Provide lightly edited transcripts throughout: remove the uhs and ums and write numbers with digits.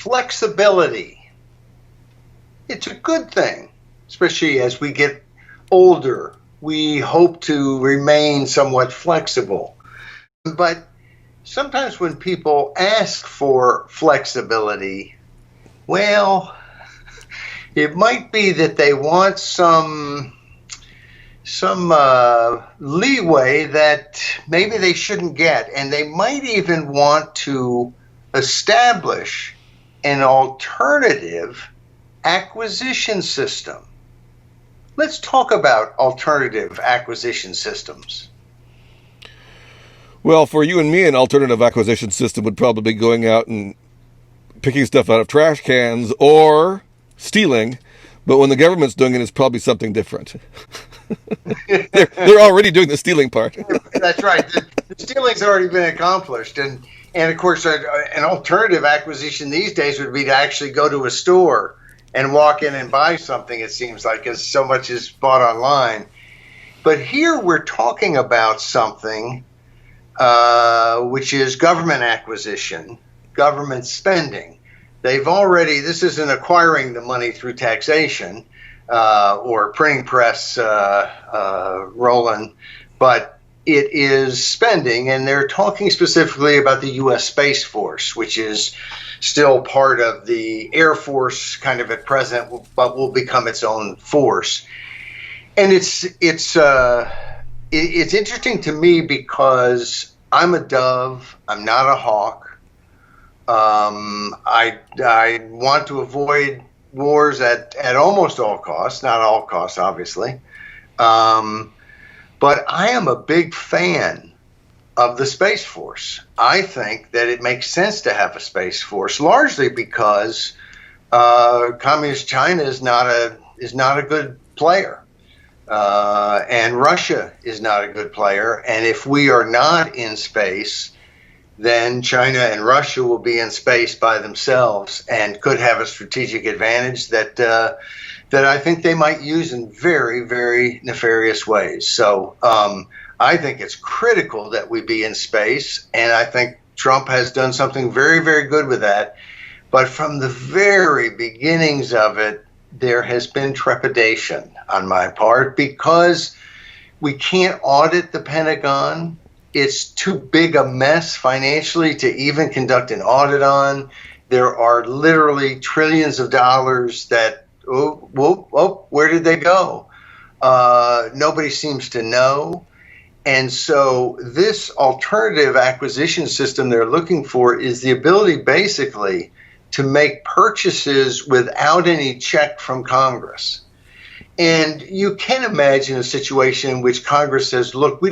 flexibility. It's a good thing, especially as we get older. We hope to remain somewhat flexible. But sometimes when people ask for flexibility, well, it might be that they want some leeway that maybe they shouldn't get, and they might even want to establish an alternative acquisition system. Let's talk about alternative acquisition systems. Well, for you and me, an alternative acquisition system would probably be going out and picking stuff out of trash cans or stealing. But when the government's doing it, it's probably something different. they're already doing the stealing part. That's right. The stealing's already been accomplished. And of course, an alternative acquisition these days would be to actually go to a store and walk in and buy something, it seems like, as so much is bought online. But here we're talking about something which is government acquisition, government spending. This isn't acquiring the money through taxation or printing press rolling, but it is spending, and they're talking specifically about the U.S. Space Force, which is still part of the Air Force kind of at present, but will become its own force. And it's interesting to me because I'm a dove, I'm not a hawk. I want to avoid wars at almost all costs, not all costs, obviously. But I am a big fan of the Space Force. I think that it makes sense to have a Space Force, largely because Communist China is not a good player, and Russia is not a good player. And if we are not in space, then China and Russia will be in space by themselves and could have a strategic advantage that I think they might use in very, very nefarious ways. So I think it's critical that we be in space, and I think Trump has done something very, very good with that. But from the very beginnings of it, there has been trepidation on my part because we can't audit the Pentagon. It's too big a mess financially to even conduct an audit on. There are literally trillions of dollars that, where did they go? Nobody seems to know. And so this alternative acquisition system they're looking for is the ability basically to make purchases without any check from Congress. And you can imagine a situation in which Congress says, look, we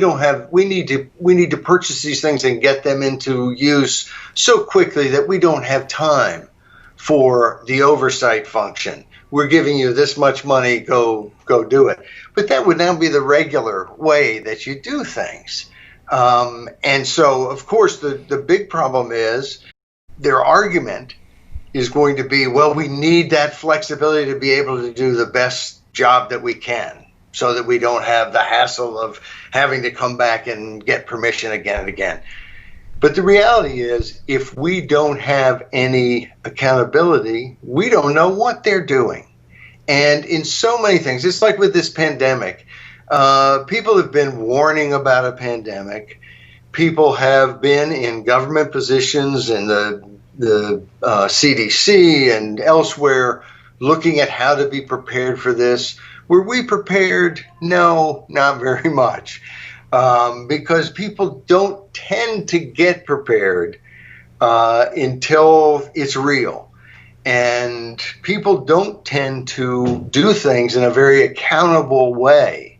need to purchase these things and get them into use so quickly that we don't have time for the oversight function. We're giving you this much money, go do it. But that would now be the regular way that you do things. And so, of course, the big problem is their argument is going to be, well, we need that flexibility to be able to do the best job that we can so that we don't have the hassle of having to come back and get permission again and again. But the reality is, if we don't have any accountability, we don't know what they're doing. And in so many things, it's like with this pandemic, people have been warning about a pandemic. People have been in government positions in the CDC and elsewhere looking at how to be prepared for this. Were we prepared? No, not very much. Because people don't tend to get prepared until it's real. And people don't tend to do things in a very accountable way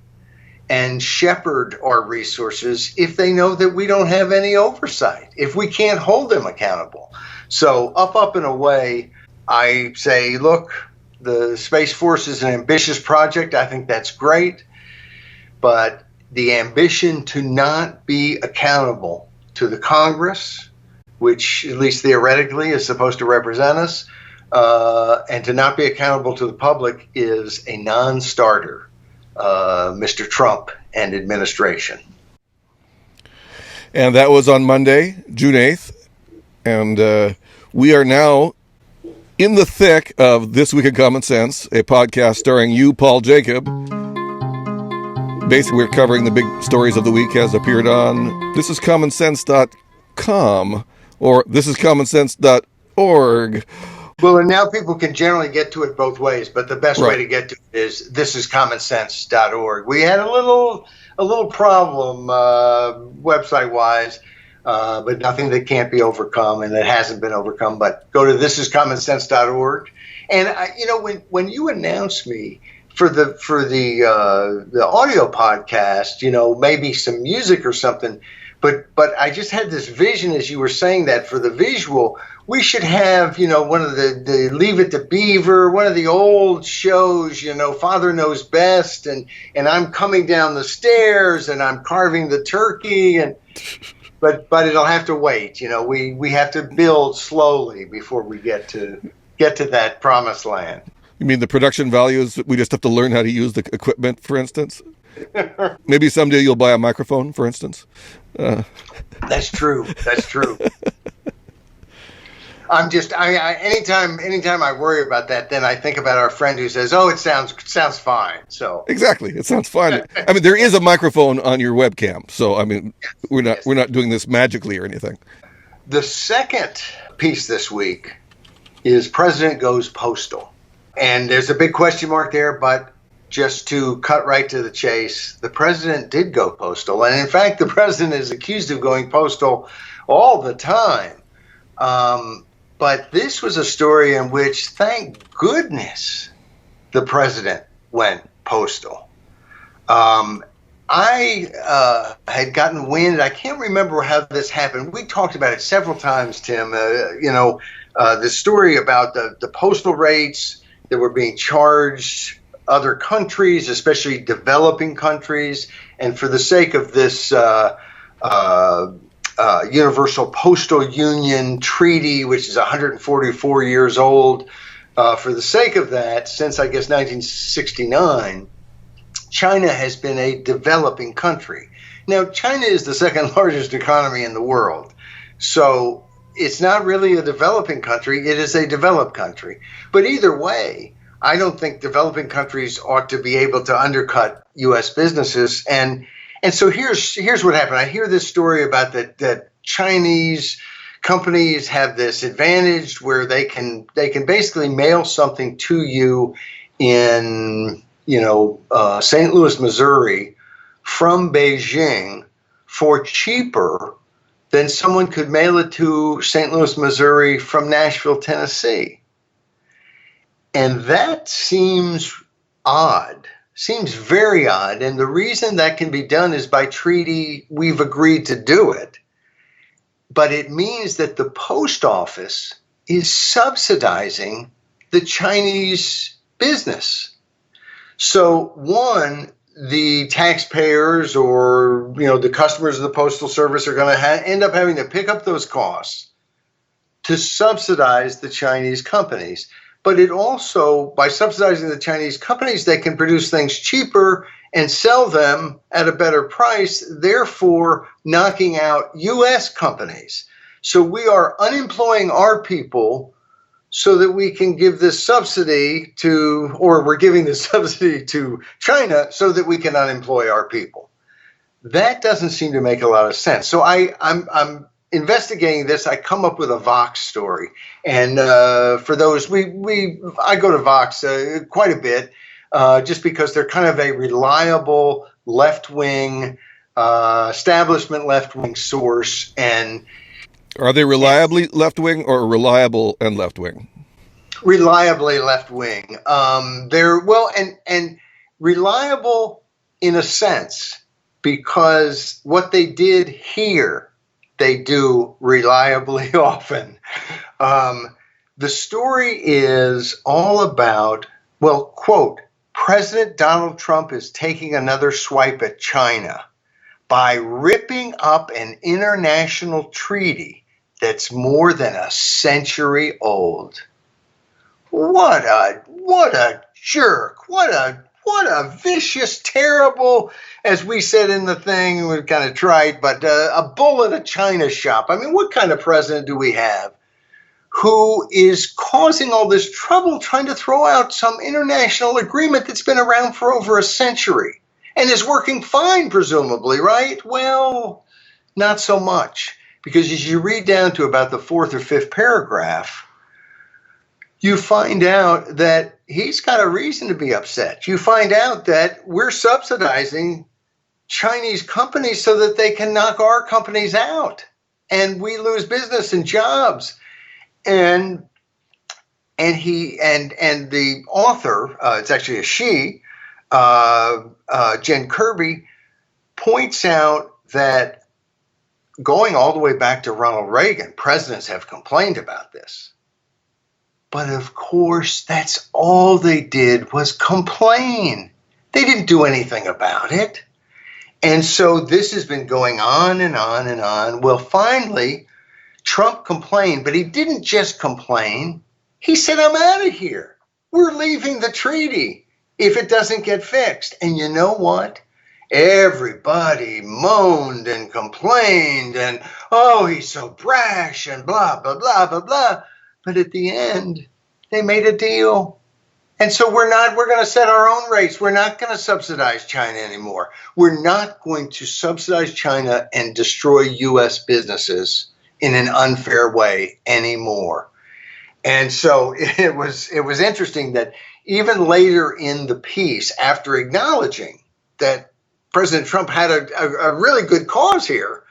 and shepherd our resources if they know that we don't have any oversight, if we can't hold them accountable. So up and away, I say, look, the Space Force is an ambitious project. I think that's great. But the ambition to not be accountable to the Congress, which at least theoretically is supposed to represent us, and to not be accountable to the public is a non-starter, Mr. Trump and administration. And that was on Monday, June 8th. And we are now In the thick of This Week of Common Sense, a podcast starring you, Paul Jacob. Basically, we're covering the big stories of the week as appeared on thisiscommonsense.com or thisiscommonsense.org. Well, and now people can generally get to it both ways, but the best way to get to it is thisiscommonsense.org. We had a little problem website-wise, but nothing that can't be overcome and that hasn't been overcome. But go to thisiscommonsense.org. And when you announced me for the audio podcast, maybe some music or something, but I just had this vision as you were saying that for the visual. We should have, one of the Leave It to Beaver, one of the old shows, Father Knows Best, and I'm coming down the stairs and I'm carving the turkey, but it'll have to wait. We have to build slowly before we get to that promised land. You mean the production values? We just have to learn how to use the equipment, for instance? Maybe someday you'll buy a microphone, for instance. That's true. Anytime I worry about that, then I think about our friend who says, "Oh, it sounds fine." So exactly, it sounds fine. I mean, there is a microphone on your webcam, so I mean, we're not doing this magically or anything. The second piece this week is President Goes Postal, and there's a big question mark there. But just to cut right to the chase, the president did go postal, and in fact, the president is accused of going postal all the time. But this was a story in which, thank goodness, the president went postal. I had gotten wind. I can't remember how this happened. We talked about it several times, Tim. The story about the postal rates that were being charged other countries, especially developing countries. And for the sake of this Universal Postal Union Treaty, which is 144 years old. For the sake of that, since I guess 1969, China has been a developing country. Now, China is the second largest economy in the world. So it's not really a developing country. It is a developed country. But either way, I don't think developing countries ought to be able to undercut U.S. businesses. And so here's what happened. I hear this story about that Chinese companies have this advantage where they can basically mail something to you in St. Louis, Missouri, from Beijing for cheaper than someone could mail it to St. Louis, Missouri from Nashville, Tennessee. And that seems odd. Seems very odd, and the reason that can be done is by treaty. We've agreed to do it, but it means that the post office is subsidizing the Chinese business. So one, the taxpayers or the customers of the Postal Service are going to end up having to pick up those costs to subsidize the Chinese companies. But it also, by subsidizing the Chinese companies, they can produce things cheaper and sell them at a better price, therefore knocking out U.S. companies. So we are unemploying our people so that we can give this subsidy we're giving this subsidy to China so that we can unemploy our people. That doesn't seem to make a lot of sense. So I'm investigating this. I come up with a Vox story, and for those, I go to Vox quite a bit, just because they're kind of a reliable left-wing, establishment left-wing source. And are they reliably left-wing or reliable and left-wing? Reliably left-wing. They're and reliable in a sense, because what they did here, they do reliably often. The story is all about, quote, President Donald Trump is taking another swipe at China by ripping up an international treaty that's more than a century old. What a jerk. What a vicious, terrible, as we said in the thing, we've kind of tried, but a bull in a china shop. I mean, what kind of president do we have who is causing all this trouble trying to throw out some international agreement that's been around for over a century and is working fine, presumably, right? Well, not so much. Because as you read down to about the fourth or fifth paragraph, you find out that he's got a reason to be upset. You find out that we're subsidizing Chinese companies so that they can knock our companies out and we lose business and jobs. And the author, it's actually a she, Jen Kirby, points out that going all the way back to Ronald Reagan, presidents have complained about this. But of course, that's all they did was complain. They didn't do anything about it. And so this has been going on and on and on. Well, finally, Trump complained, but he didn't just complain. He said, I'm out of here. We're leaving the treaty if it doesn't get fixed. And you know what? Everybody moaned and complained and, oh, he's so brash and blah, blah, blah, blah, blah. But at the end, they made a deal. And so we're going to set our own rates. We're not going to subsidize China anymore. We're not going to subsidize China and destroy U.S. businesses in an unfair way anymore. And so it was interesting that even later in the piece, after acknowledging that President Trump had a really good cause here,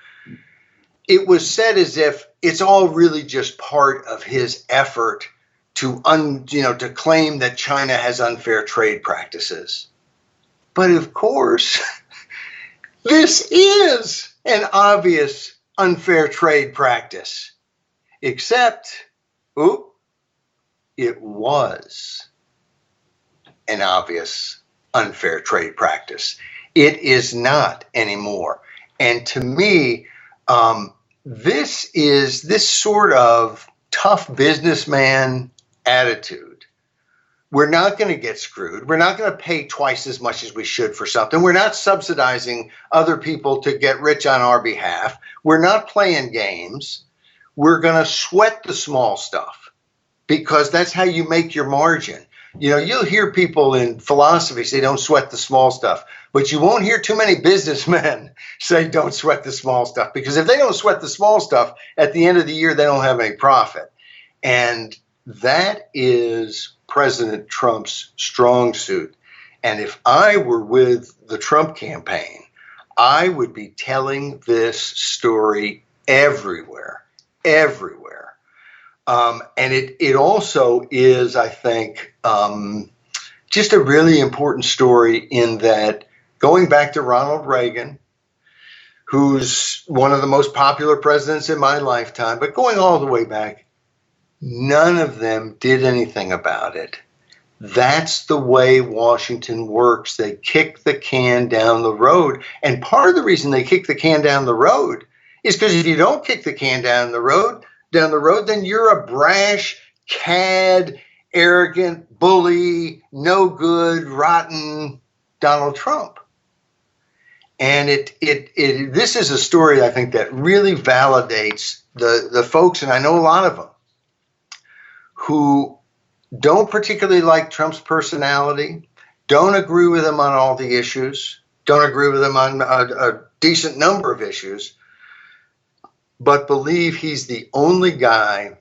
it was said as if it's all really just part of his effort to claim that China has unfair trade practices. But of course, this is an obvious unfair trade practice, except, it was an obvious unfair trade practice. It is not anymore. And to me, this is this sort of tough businessman attitude. We're not going to get screwed. We're not going to pay twice as much as we should for something. We're not subsidizing other people to get rich on our behalf. We're not playing games. We're going to sweat the small stuff because that's how you make your margin. You know, you'll hear people in philosophy say don't sweat the small stuff, but you won't hear too many businessmen say don't sweat the small stuff, because if they don't sweat the small stuff, at the end of the year, they don't have any profit. And that is President Trump's strong suit. And if I were with the Trump campaign, I would be telling this story everywhere. And it also is, I think, just a really important story in that, going back to Ronald Reagan, who's one of the most popular presidents in my lifetime, but going all the way back, none of them did anything about it. That's the way Washington works. They kick the can down the road. And part of the reason they kick the can down the road is because if you don't kick the can down the road, then you're a brash, cad, arrogant, bully, no good, rotten Donald Trump. And this is a story, I think, that really validates the folks, and I know a lot of them, who don't particularly like Trump's personality, don't agree with him on all the issues, don't agree with him on a decent number of issues, but believe he's the only guy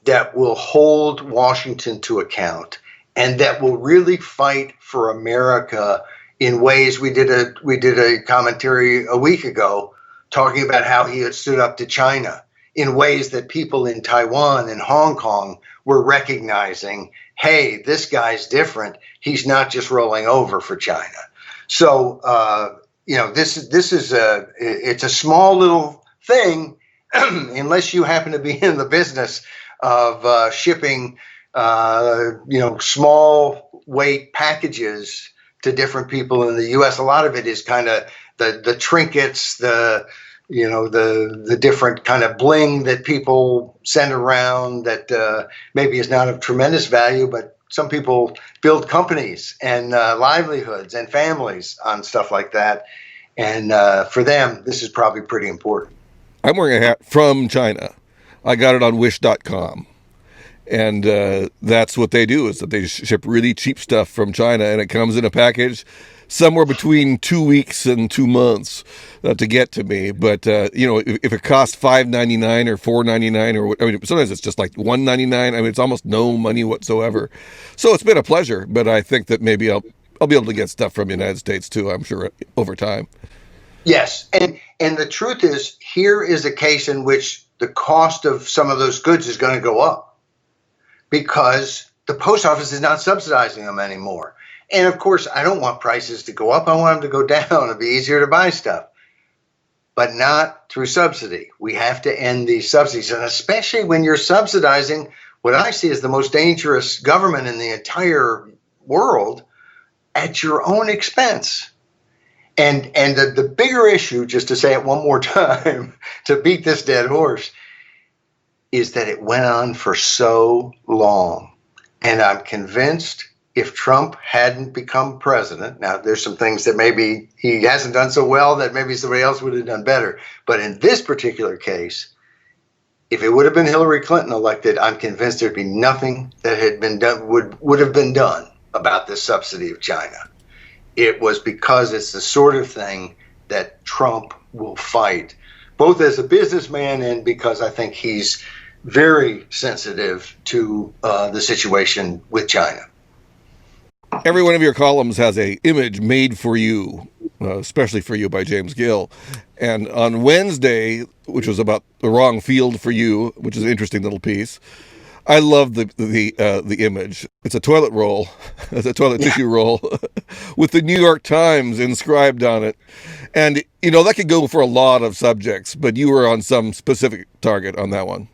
that will hold Washington to account and that will really fight for America in ways. We did a commentary a week ago talking about how he had stood up to China in ways that people in Taiwan and Hong Kong were recognizing, hey, this guy's different. He's not just rolling over for China. So, this is it's a small little thing, unless you happen to be in the business of shipping, small weight packages to different people in the U.S. A lot of it is kind of the trinkets, the different kind of bling that people send around that maybe is not of tremendous value, but some people build companies and livelihoods and families on stuff like that. And for them, this is probably pretty important. I'm wearing a hat from China. I got it on wish.com. And that's what they do, is that they ship really cheap stuff from China, and it comes in a package somewhere between 2 weeks and 2 months to get to me. But if it costs $5.99 or $4.99, or I mean, sometimes it's just like $1.99. I mean, it's almost no money whatsoever. So it's been a pleasure. But I think that maybe I'll be able to get stuff from the United States too, I'm sure, over time. Yes, and the truth is, here is a case in which the cost of some of those goods is going to go up because the post office is not subsidizing them anymore. And of course, I don't want prices to go up. I want them to go down. It'll be easier to buy stuff, but not through subsidy. We have to end these subsidies, and especially when you're subsidizing what I see as the most dangerous government in the entire world at your own expense. And the bigger issue, just to say it one more time, to beat this dead horse, is that it went on for so long. And I'm convinced if Trump hadn't become president, now there's some things that maybe he hasn't done so well that maybe somebody else would have done better. But in this particular case, if it would have been Hillary Clinton elected, I'm convinced there'd be nothing that had been done, would have been done about this subsidy of China. It was because it's the sort of thing that Trump will fight, both as a businessman and because I think he's very sensitive to the situation with China. Every one of your columns has an image made for you, especially for you, by James Gill. And on Wednesday, which was about the wrong field for you, which is an interesting little piece, I love the image. It's a toilet roll, it's a toilet tissue roll with the New York Times inscribed on it. And, that could go for a lot of subjects, but you were on some specific target on that one.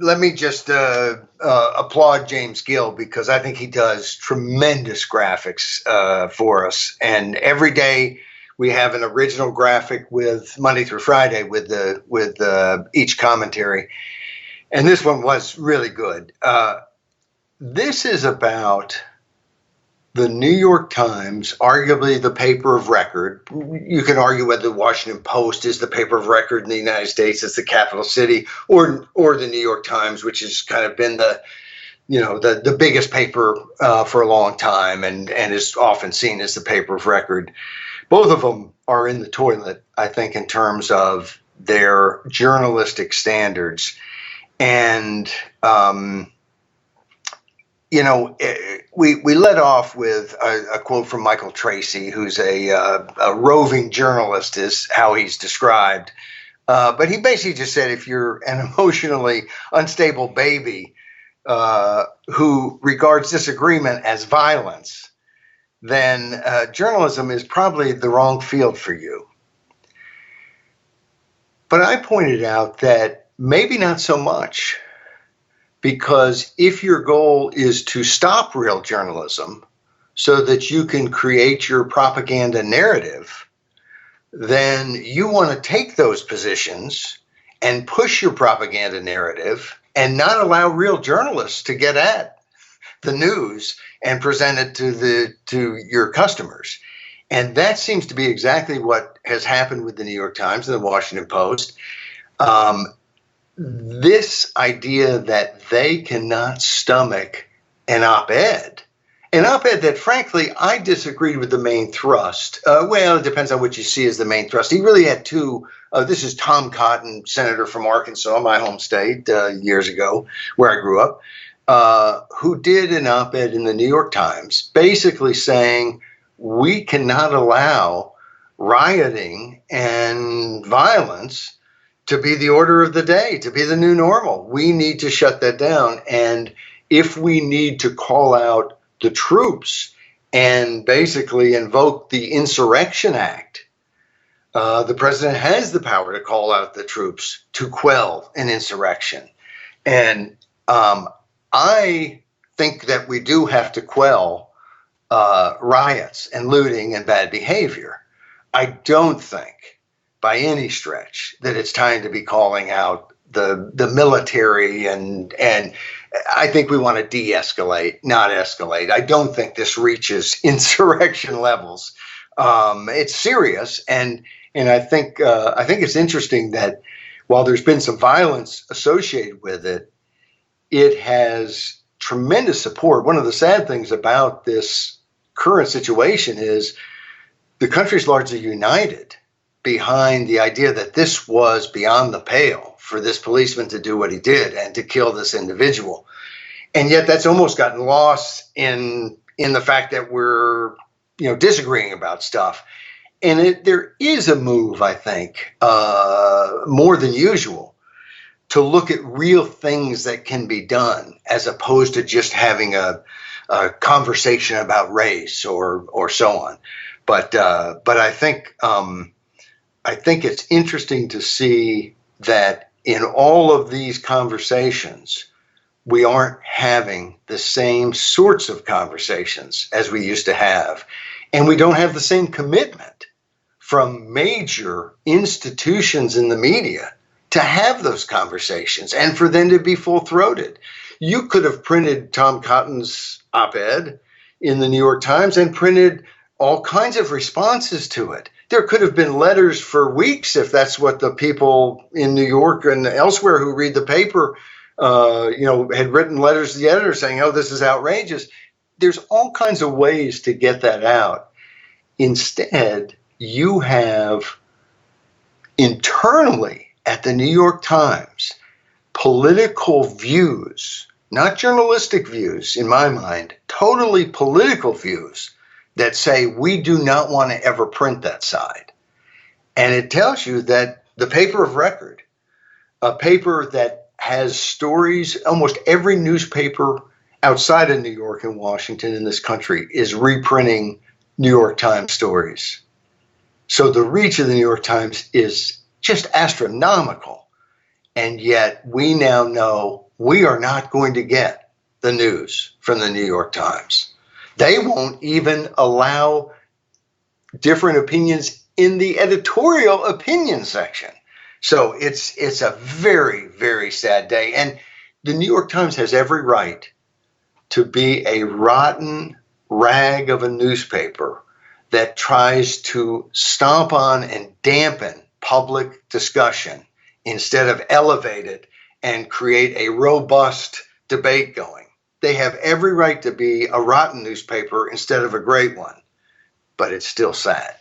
Let me just applaud James Gill, because I think he does tremendous graphics for us. And every day we have an original graphic with Monday through Friday with each commentary. And this one was really good. This is about the New York Times, arguably the paper of record. You can argue whether the Washington Post is the paper of record in the United States, it's the capital city, or the New York Times, which has kind of been the biggest paper for a long time and is often seen as the paper of record. Both of them are in the toilet, I think, in terms of their journalistic standards. And, we led off with a quote from Michael Tracy, who's a roving journalist, is how he's described. But he basically just said, if you're an emotionally unstable baby who regards disagreement as violence, then journalism is probably the wrong field for you. But I pointed out that maybe not so much, because if your goal is to stop real journalism so that you can create your propaganda narrative, then you want to take those positions and push your propaganda narrative and not allow real journalists to get at the news and present it to your customers. And that seems to be exactly what has happened with the New York Times and the Washington Post. This idea that they cannot stomach an op-ed that, frankly, I disagreed with the main thrust. Well, it depends on what you see as the main thrust. He really had two. This is Tom Cotton, senator from Arkansas, my home state, years ago, where I grew up, who did an op-ed in the New York Times, basically saying we cannot allow rioting and violence to be the order of the day, to be the new normal. We need to shut that down. And if we need to call out the troops and basically invoke the Insurrection Act, the president has the power to call out the troops to quell an insurrection. And I think that we do have to quell riots and looting and bad behavior. I don't think by any stretch that it's time to be calling out the military, and I think we want to de-escalate, not escalate. I don't think this reaches insurrection levels. It's serious, and I think it's interesting that while there's been some violence associated with it, it has tremendous support. One of the sad things about this current situation is the country's largely united behind the idea that this was beyond the pale for this policeman to do what he did and to kill this individual. And yet that's almost gotten lost in the fact that we're, disagreeing about stuff. And there is a move, I think, more than usual, to look at real things that can be done as opposed to just having a conversation about race or so on. But I think it's interesting to see that in all of these conversations, we aren't having the same sorts of conversations as we used to have. And we don't have the same commitment from major institutions in the media to have those conversations and for them to be full-throated. You could have printed Tom Cotton's op-ed in the New York Times and printed all kinds of responses to it. There could have been letters for weeks if that's what the people in New York and elsewhere who read the paper, had written letters to the editor saying, oh, this is outrageous. There's all kinds of ways to get that out. Instead, you have internally at the New York Times political views, not journalistic views in my mind, totally political views that say we do not want to ever print that side. And it tells you that the paper of record, a paper that has stories, almost every newspaper outside of New York and Washington in this country is reprinting New York Times stories. So the reach of the New York Times is just astronomical. And yet we now know we are not going to get the news from the New York Times. They won't even allow different opinions in the editorial opinion section. So it's a very, very sad day. And the New York Times has every right to be a rotten rag of a newspaper that tries to stomp on and dampen public discussion instead of elevate it and create a robust debate going. They have every right to be a rotten newspaper instead of a great one, but it's still sad.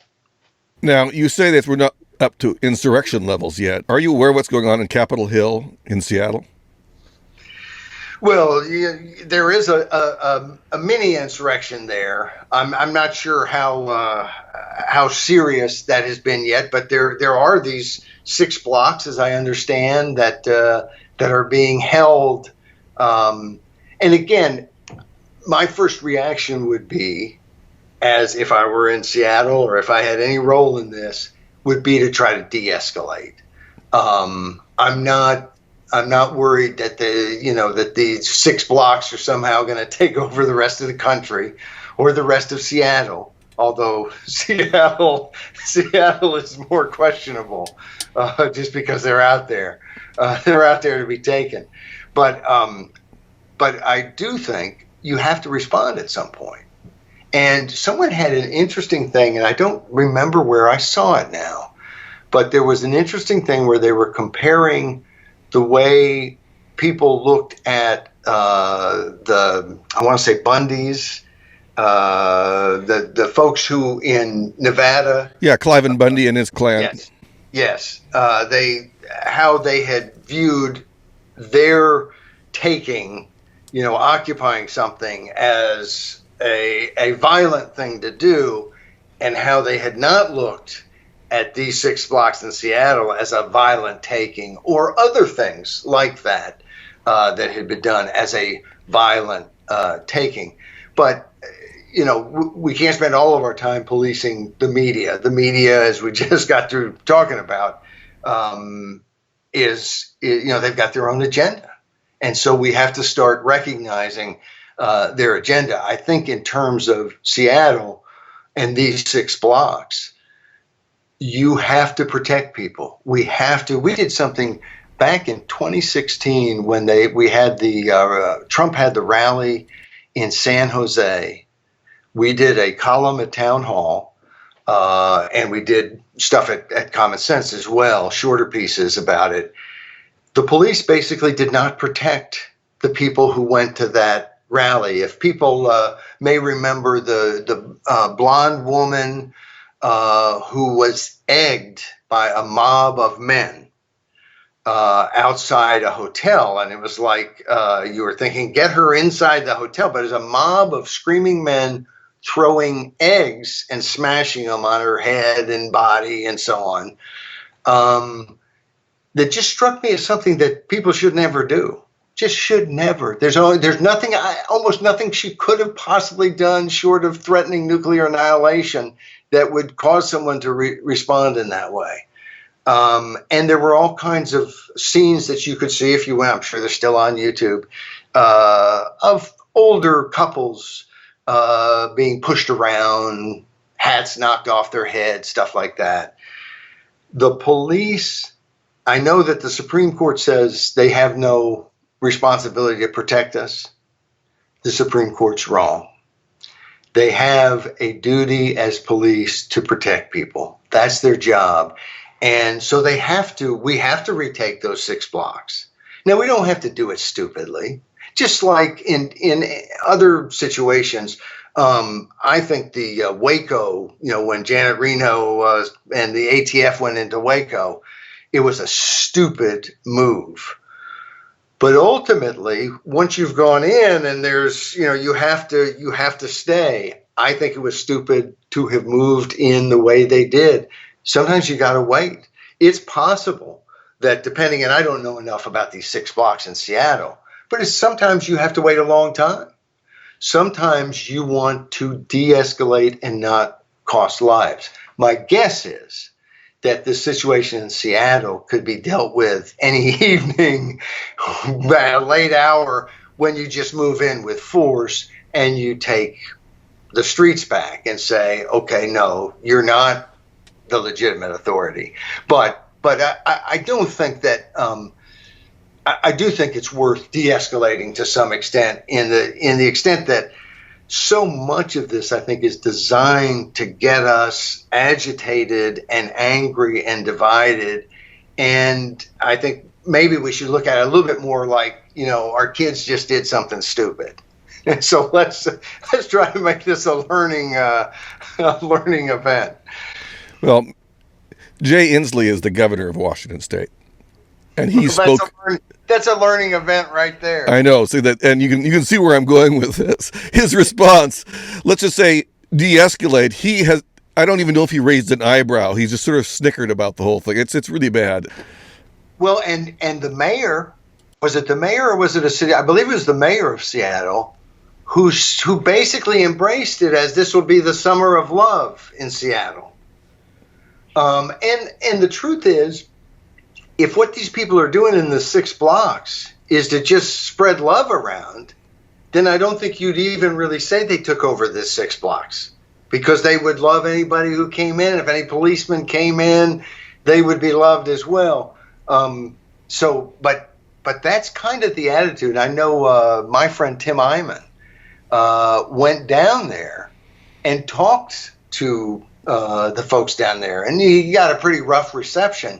Now, you say that we're not up to insurrection levels yet. Are you aware of what's going on in Capitol Hill in Seattle? Well, there is a mini insurrection there. I'm not sure how serious that has been yet, but there are these 6 blocks, as I understand, that are being held. And again, my first reaction would be, as if I were in Seattle or if I had any role in this, would be to try to de-escalate. I'm not worried that that these 6 blocks are somehow going to take over the rest of the country or the rest of Seattle. Although Seattle is more questionable, just because they're out there to be taken. But I do think you have to respond at some point. And someone had an interesting thing, and I don't remember where I saw it now, but there was an interesting thing where they were comparing the way people looked at I want to say Bundy's, the folks who in Nevada. Yeah, Cliven Bundy and his clan. Yes. How they had viewed their taking, occupying something as a violent thing to do, and how they had not looked at these 6 blocks in Seattle as a violent taking or other things like that that had been done as a violent taking. But, we can't spend all of our time policing the media. The media, as we just got through talking about, they've got their own agenda. And so we have to start recognizing their agenda. I think in terms of Seattle and these 6 blocks, you have to protect people. We did something back in 2016 when Trump had the rally in San Jose. We did a column at Town Hall, and we did stuff at Common Sense as well, shorter pieces about it. The police basically did not protect the people who went to that rally. If people may remember the blonde woman who was egged by a mob of men outside a hotel, and it was like you were thinking, get her inside the hotel, but it's a mob of screaming men throwing eggs and smashing them on her head and body and so on. That just struck me as something that people should never do. Just should never. There's nothing, almost nothing she could have possibly done short of threatening nuclear annihilation that would cause someone to respond in that way. And there were all kinds of scenes that you could see if you went. I'm sure they're still on YouTube, of older couples being pushed around, hats knocked off their heads, stuff like that. The police, I know that the Supreme Court says they have no responsibility to protect us. The Supreme Court's wrong. They have a duty as police to protect people. That's their job. And so we have to retake those 6 blocks. Now, we don't have to do it stupidly. Just like in other situations, I think the Waco, when Janet Reno and the ATF went into Waco, it was a stupid move. But ultimately, once you've gone in and there's, you have to stay. I think it was stupid to have moved in the way they did. Sometimes you got to wait. It's possible that depending, and I don't know enough about these 6 blocks in Seattle, but sometimes you have to wait a long time. Sometimes you want to de-escalate and not cost lives. My guess is that the situation in Seattle could be dealt with any evening at a late hour when you just move in with force and you take the streets back and say, okay, no, you're not the legitimate authority. But I don't think that I do think it's worth de-escalating to some extent in the extent that so much of this, I think, is designed to get us agitated and angry and divided. And I think maybe we should look at it a little bit more like, our kids just did something stupid. And so let's try to make this a learning event. Well, Jay Inslee is the governor of Washington State, and he spoke. That's a learning event right there. I know. See that, and you can see where I'm going with this. His response, let's just say, de-escalate. He has. I don't even know if he raised an eyebrow. He just sort of snickered about the whole thing. It's really bad. Well, and the mayor, was it the mayor or was it a city? I believe it was the mayor of Seattle, who basically embraced it as this will be the summer of love in Seattle. And the truth is, if what these people are doing in the 6 blocks is to just spread love around, then I don't think you'd even really say they took over this 6 blocks, because they would love anybody who came in. If any policeman came in, they would be loved as well. But that's kind of the attitude. I know my friend Tim Eyman went down there and talked to the folks down there, and he got a pretty rough reception.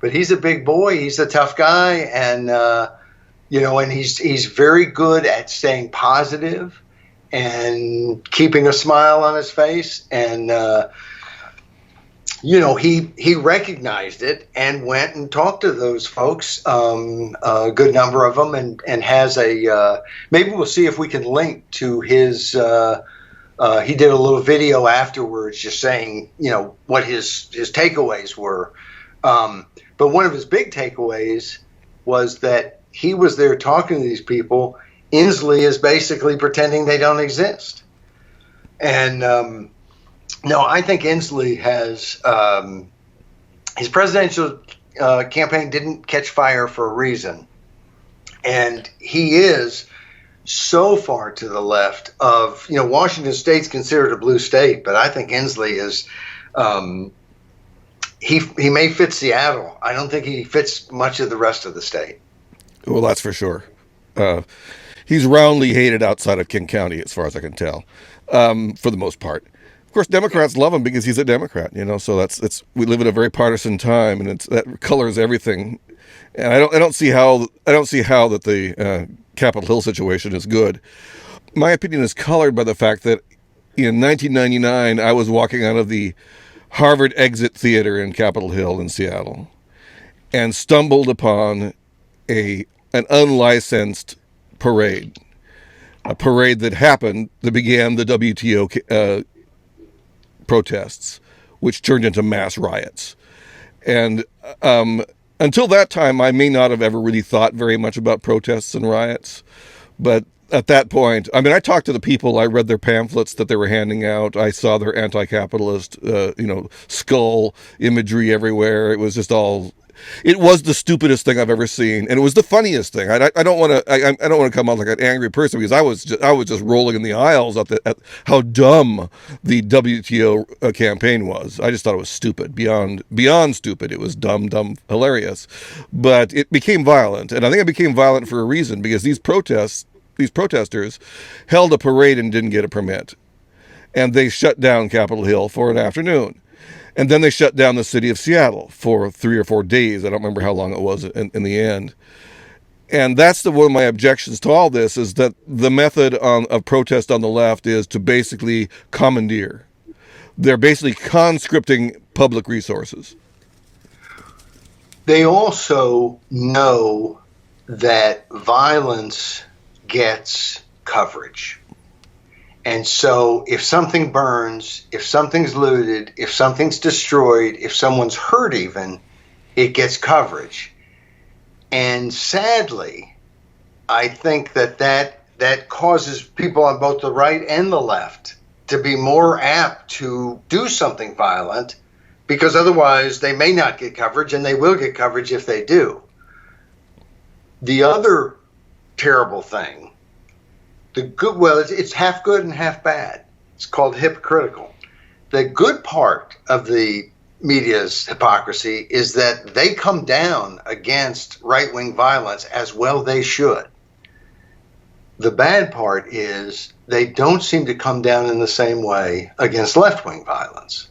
But he's a big boy. He's a tough guy, and and he's very good at staying positive and keeping a smile on his face. And he recognized it and went and talked to those folks, a good number of them, and has a maybe we'll see if we can link to his. He did a little video afterwards, just saying what his takeaways were. But one of his big takeaways was that he was there talking to these people. Inslee is basically pretending they don't exist. And no, I think Inslee has his presidential campaign didn't catch fire for a reason. And he is so far to the left of, Washington State's considered a blue state, but I think Inslee is he may fit Seattle. I don't think he fits much of the rest of the state. Well, that's for sure. He's roundly hated outside of King County, as far as I can tell, for the most part. Of course, Democrats love him because he's a Democrat, so we live in a very partisan time, and that colors everything. And I don't see how that the Capitol Hill situation is good. my opinion is colored by the fact that in 1999, I was walking out of the Harvard Exit Theater in Capitol Hill in Seattle and stumbled upon an unlicensed parade, a parade that began the WTO protests, which turned into mass riots. And until that time, I may not have ever really thought very much about protests and riots. But at that point, I mean, I talked to the people. I read their pamphlets that they were handing out. I saw their anti-capitalist, skull imagery everywhere. It was just all. It was the stupidest thing I've ever seen, and it was the funniest thing. I don't want to. I don't want to come out like an angry person because I was just rolling in the aisles at how dumb the WTO campaign was. I just thought it was stupid, beyond stupid. It was dumb, hilarious. But it became violent, and I think it became violent for a reason because these protesters held a parade and didn't get a permit, and they shut down Capitol Hill for an afternoon. And then they shut down the city of Seattle for 3 or 4 days. I don't remember how long it was in the end. And that's one of my objections to all this is that the method of protest on the left is to basically commandeer. They're basically conscripting public resources. They also know that violence gets coverage. And so if something burns, if something's looted, if something's destroyed, if someone's hurt even, it gets coverage. And sadly, I think that causes people on both the right and the left to be more apt to do something violent because otherwise they may not get coverage and they will get coverage if they do. The other terrible thing, it's half good and half bad. It's called hypocritical. The good part of the media's hypocrisy is that they come down against right-wing violence as well they should. The bad part is they don't seem to come down in the same way against left-wing violence.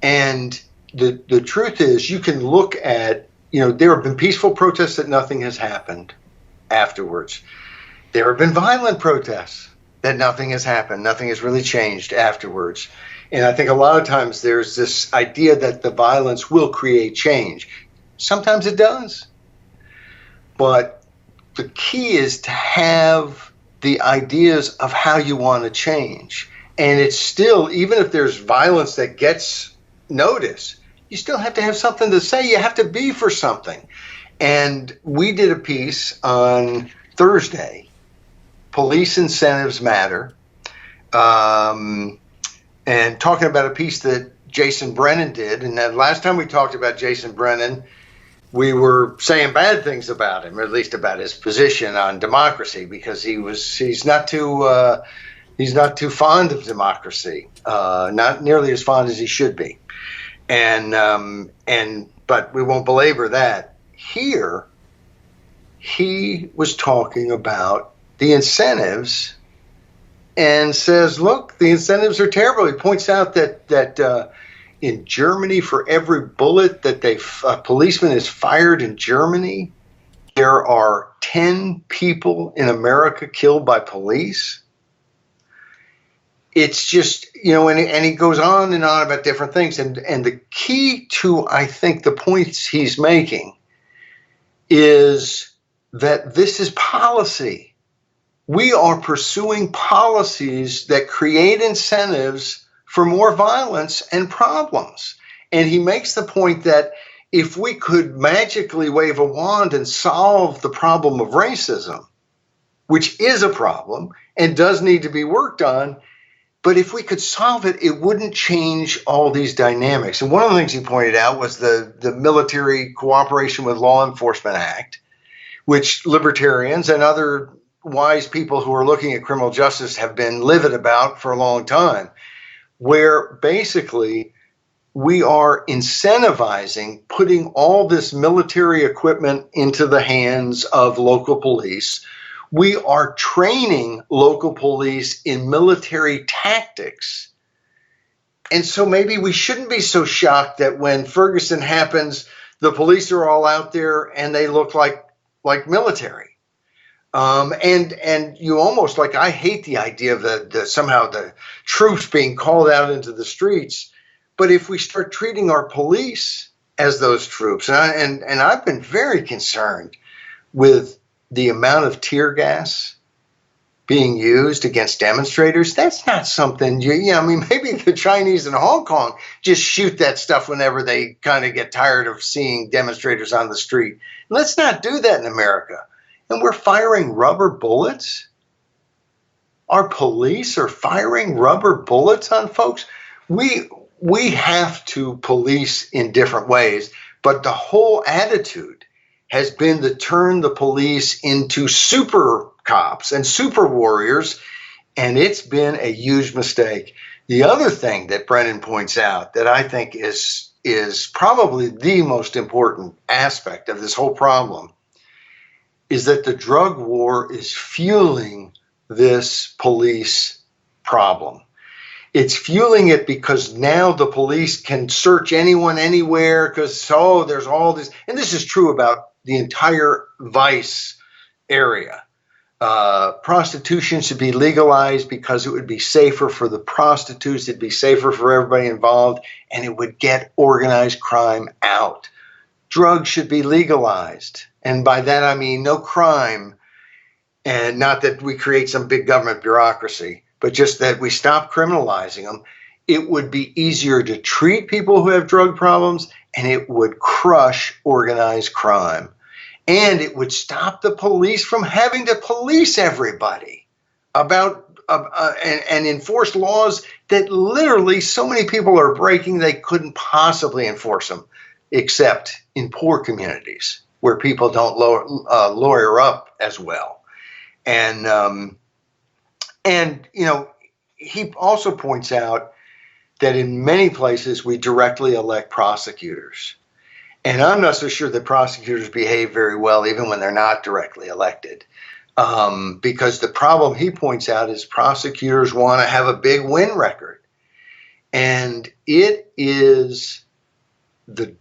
And the truth is you can look at, there have been peaceful protests that nothing has happened afterwards. There have been violent protests that nothing has happened. Nothing has really changed afterwards. And I think a lot of times there's this idea that the violence will create change. Sometimes it does. But the key is to have the ideas of how you want to change. And it's still, even if there's violence that gets notice, you still have to have something to say. You have to be for something. And we did a piece on Thursday, Police Incentives Matter, and talking about a piece that Jason Brennan did. And that last time we talked about Jason Brennan, we were saying bad things about him, or at least about his position on democracy, because he's not too fond of democracy, not nearly as fond as he should be. But we won't belabor that. Here, he was talking about the incentives and says, look, the incentives are terrible. He points out that in Germany, for every bullet that a policeman is fired in Germany, there are 10 people in America killed by police. It's just, and he goes on and on about different things. And the key to, I think, the points he's making is that this is policy. We are pursuing policies that create incentives for more violence and problems. And he makes the point that if we could magically wave a wand and solve the problem of racism, which is a problem and does need to be worked on, but if we could solve it, it wouldn't change all these dynamics. And one of the things he pointed out was the Military Cooperation with Law Enforcement Act, which libertarians and other wise people who are looking at criminal justice have been livid about for a long time, where basically we are incentivizing putting all this military equipment into the hands of local police. We are training local police in military tactics. And so maybe we shouldn't be so shocked that when Ferguson happens, the police are all out there and they look like military. And you almost like, I hate the idea of the somehow the troops being called out into the streets. But if we start treating our police as those troops, and I've been very concerned with the amount of tear gas being used against demonstrators. That's not something I mean, maybe the Chinese in Hong Kong just shoot that stuff whenever they kind of get tired of seeing demonstrators on the street. Let's not do that in America. And we're firing rubber bullets. Our police are firing rubber bullets on folks. We have to police in different ways, but the whole attitude has been to turn the police into super cops and super warriors, and it's been a huge mistake. The other thing that Brennan points out that I think is probably the most important aspect of this whole problem is that the drug war is fueling this police problem. It's fueling it because now the police can search anyone anywhere because, there's all this. And this is true about the entire vice area. Prostitution should be legalized because it would be safer for the prostitutes, it'd be safer for everybody involved, and it would get organized crime out. Drugs should be legalized. And by that I mean no crime, and not that we create some big government bureaucracy, but just that we stop criminalizing them. It would be easier to treat people who have drug problems, and it would crush organized crime. And it would stop the police from having to police everybody and enforce laws that literally so many people are breaking they couldn't possibly enforce them, except in poor communities where people don't lawyer up as well. And he also points out that in many places we directly elect prosecutors. And I'm not so sure that prosecutors behave very well even when they're not directly elected. Because the problem he points out is prosecutors want to have a big win record. And it is the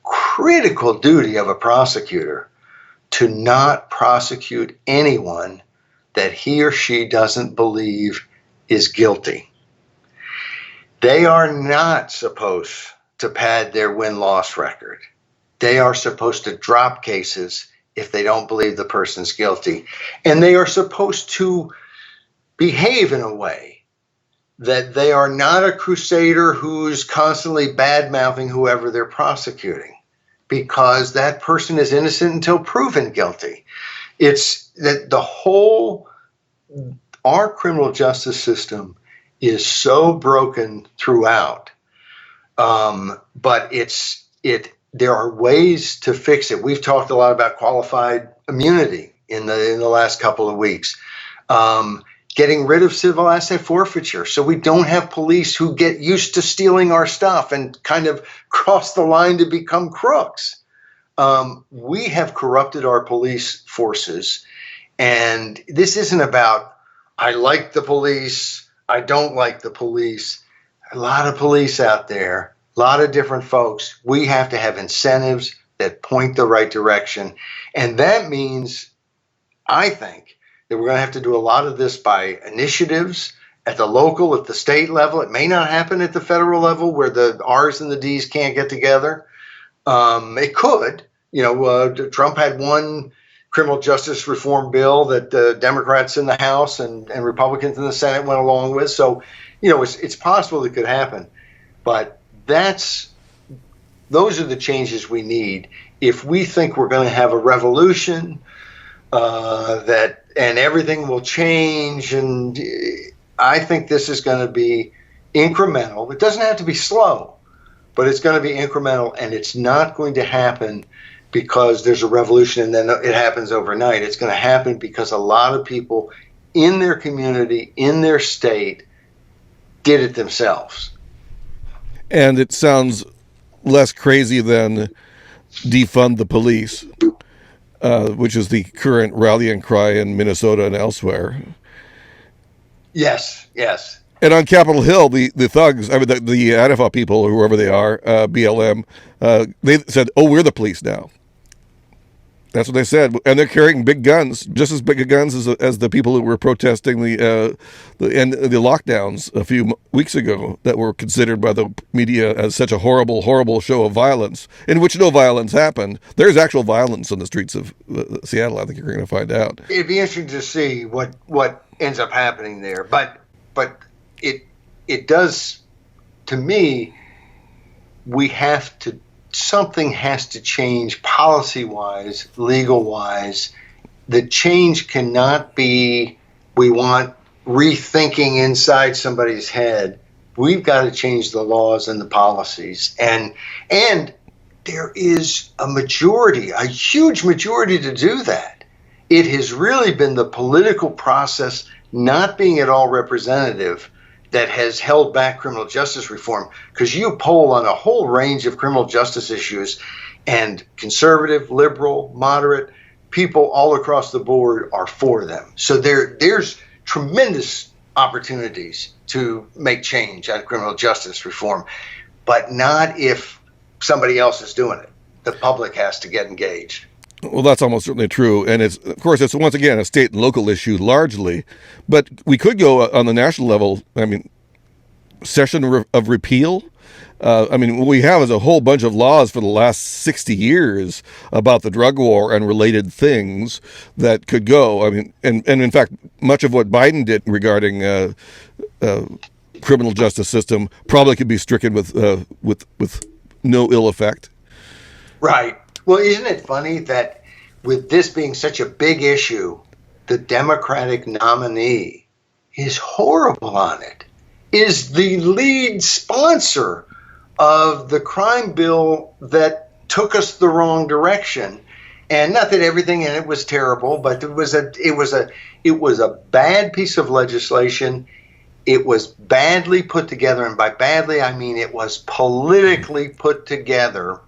critical duty of a prosecutor to not prosecute anyone that he or she doesn't believe is guilty. They are not supposed to pad their win-loss record. They are supposed to drop cases if they don't believe the person's guilty. And they are supposed to behave in a way that they are not a crusader who's constantly bad-mouthing whoever they're prosecuting, because that person is innocent until proven guilty. It's that our criminal justice system is so broken throughout. But there are ways to fix it. We've talked a lot about qualified immunity in the last couple of weeks. Getting rid of civil asset forfeiture so we don't have police who get used to stealing our stuff and kind of cross the line to become crooks. We have corrupted our police forces, and this isn't about I like the police, I don't like the police. A lot of police out there, a lot of different folks. We have to have incentives that point the right direction. And that means, I think, that we're going to have to do a lot of this by initiatives at the local, at the state level. It may not happen at the federal level where the R's and the D's can't get together. It could. Trump had one criminal justice reform bill that the Democrats in the House and Republicans in the Senate went along with. So, it's possible it could happen. But those are the changes we need. If we think we're going to have a revolution, and everything will change, and I think this is going to be incremental. It doesn't have to be slow, but it's going to be incremental, and it's not going to happen because there's a revolution and then it happens overnight. It's going to happen because a lot of people in their community, in their state, did it themselves. And it sounds less crazy than defund the police, which is the current rallying cry in Minnesota and elsewhere. Yes. And on Capitol Hill, the thugs, the Antifa people, or whoever they are, BLM, they said, we're the police now. That's what they said, and they're carrying big guns, just as big guns as the people who were protesting the lockdowns a few weeks ago, that were considered by the media as such a horrible, horrible show of violence, in which no violence happened. There's actual violence on the streets of Seattle. I think you're going to find out. It'd be interesting to see what ends up happening there, but it does, to me, something has to change policy-wise, legal-wise. The change cannot be, we want rethinking inside somebody's head. We've got to change the laws and the policies. And there is a huge majority to do that. It has really been the political process not being at all representative that has held back criminal justice reform, because you poll on a whole range of criminal justice issues, and conservative, liberal, moderate people all across the board are for them. So there's tremendous opportunities to make change on criminal justice reform, but not if somebody else is doing it. The public has to get engaged. Well, that's almost certainly true. And it's once again a state and local issue largely, but we could go on the national level. I mean, session of repeal. What we have is a whole bunch of laws for the last 60 years about the drug war and related things that could go. I mean, and in fact, much of what Biden did regarding criminal justice system probably could be stricken with no ill effect. Right. Well, isn't it funny that with this being such a big issue, the Democratic nominee is horrible on it, is the lead sponsor of the crime bill that took us the wrong direction. And not that everything in it was terrible, but it was a bad piece of legislation. It was badly put together, and by badly I mean it was politically put together